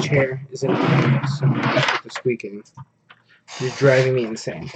S1: chair is annoying so much with the squeaking. It's driving me insane.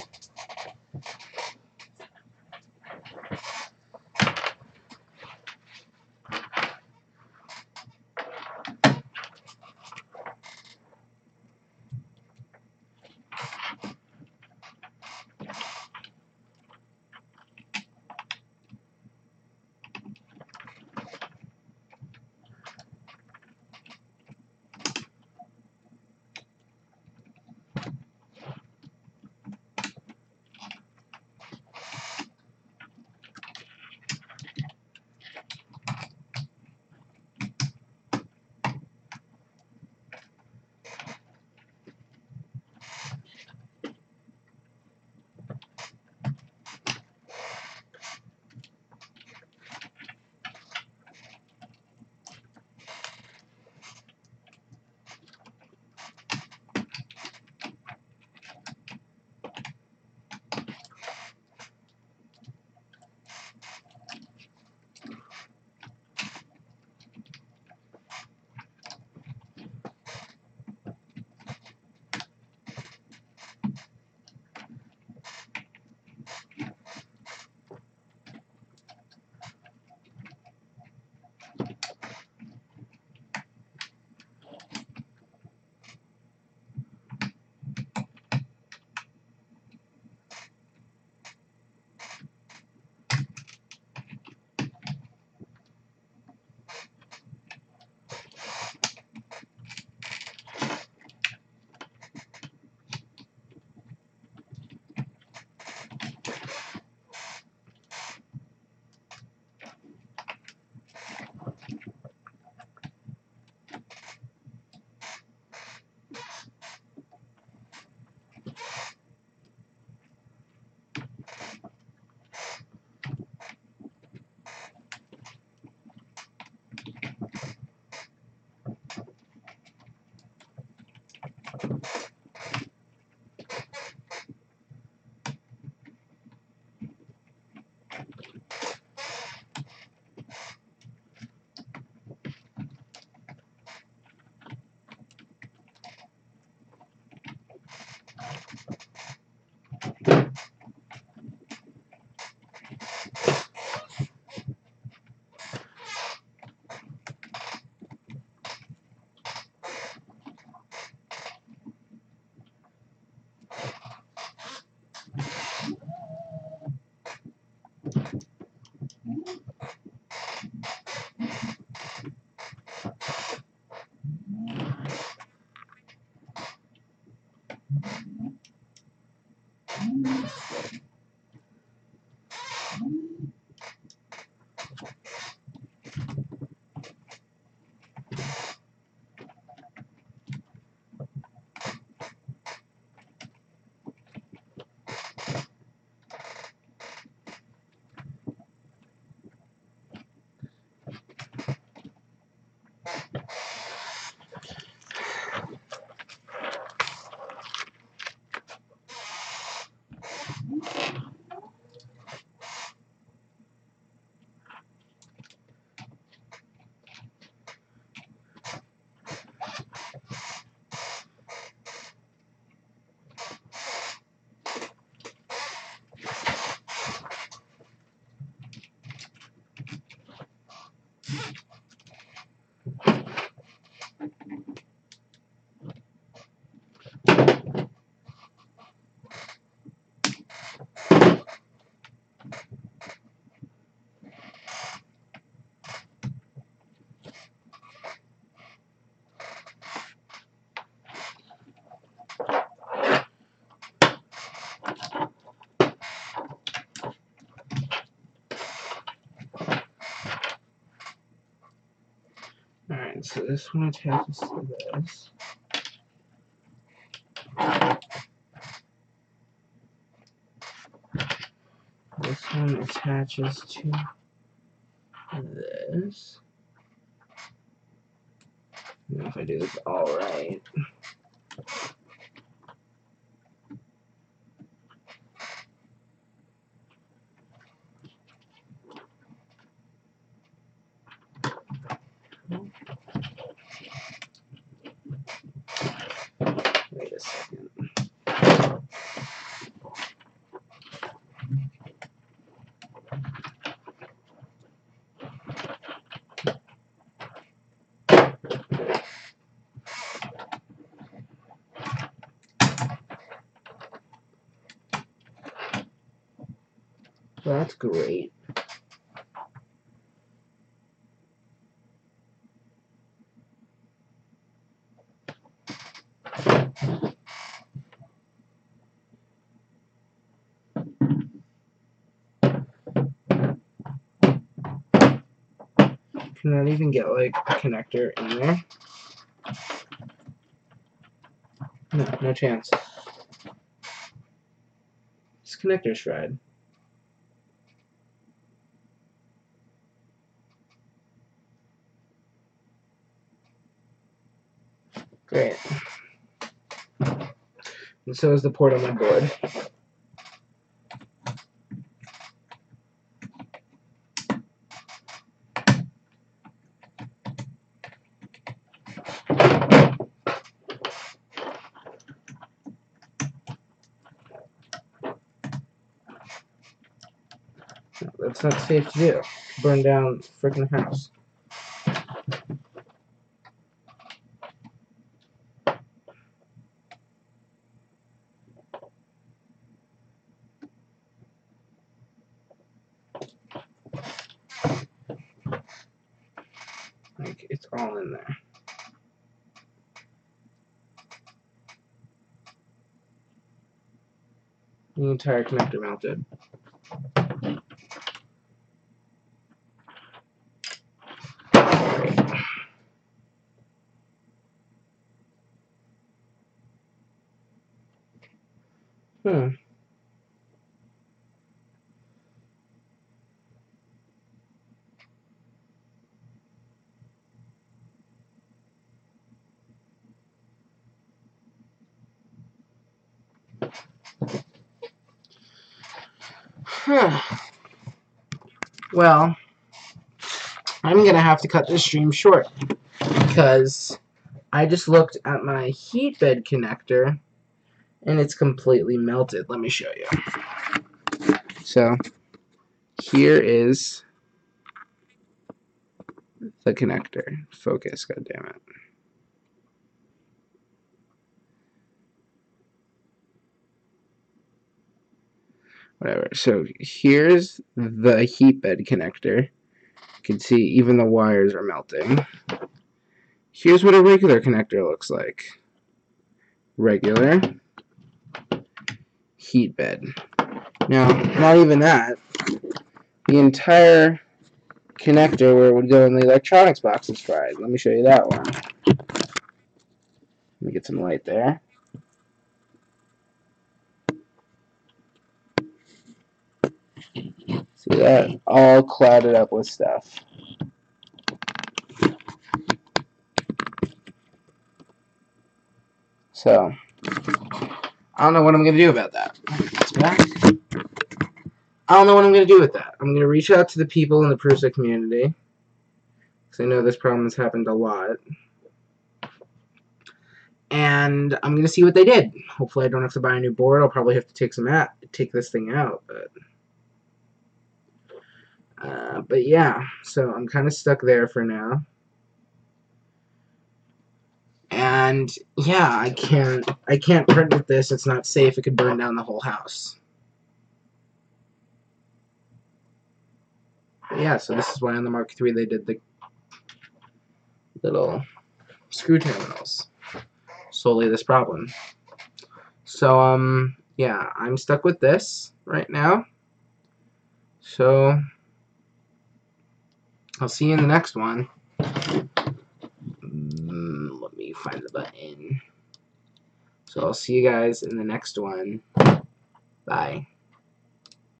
S1: Alright, so this one attaches to this. This one attaches to this. I don't know if I do this all right. Well, that's great. Can that even get like a connector in there? No, no chance. It's connector shred. Great. And so is the port on my board. That's not safe to do. Burn down the freaking house. Like, it's all in there. The entire connector melted. Well, I'm going to have to cut this stream short because I just looked at my heat bed connector and it's completely melted. Let me show you. So, here is the connector. Focus, goddammit. Whatever. So, here's the heat bed connector. You can see even the wires are melting. Here's what a regular connector looks like. Regular heat bed. Now, not even that. The entire connector where it would go in the electronics box is fried. Let me show you that one. Let me get some light there. See that? All clouded up with stuff. So, I don't know what I'm going to do about that. I don't know what I'm going to do with that. I'm going to reach out to the people in the Prusa community, because I know this problem has happened a lot. And I'm going to see what they did. Hopefully I don't have to buy a new board. I'll probably have to take this thing out. But yeah, so I'm kind of stuck there for now. And yeah, I can't print with this. It's not safe. It could burn down the whole house. But yeah, so this is why on the Mark III they did the little screw terminals. Solely this problem. So yeah, I'm stuck with this right now. So I'll see you in the next one. Let me find the button. So I'll see you guys in the next one. Bye.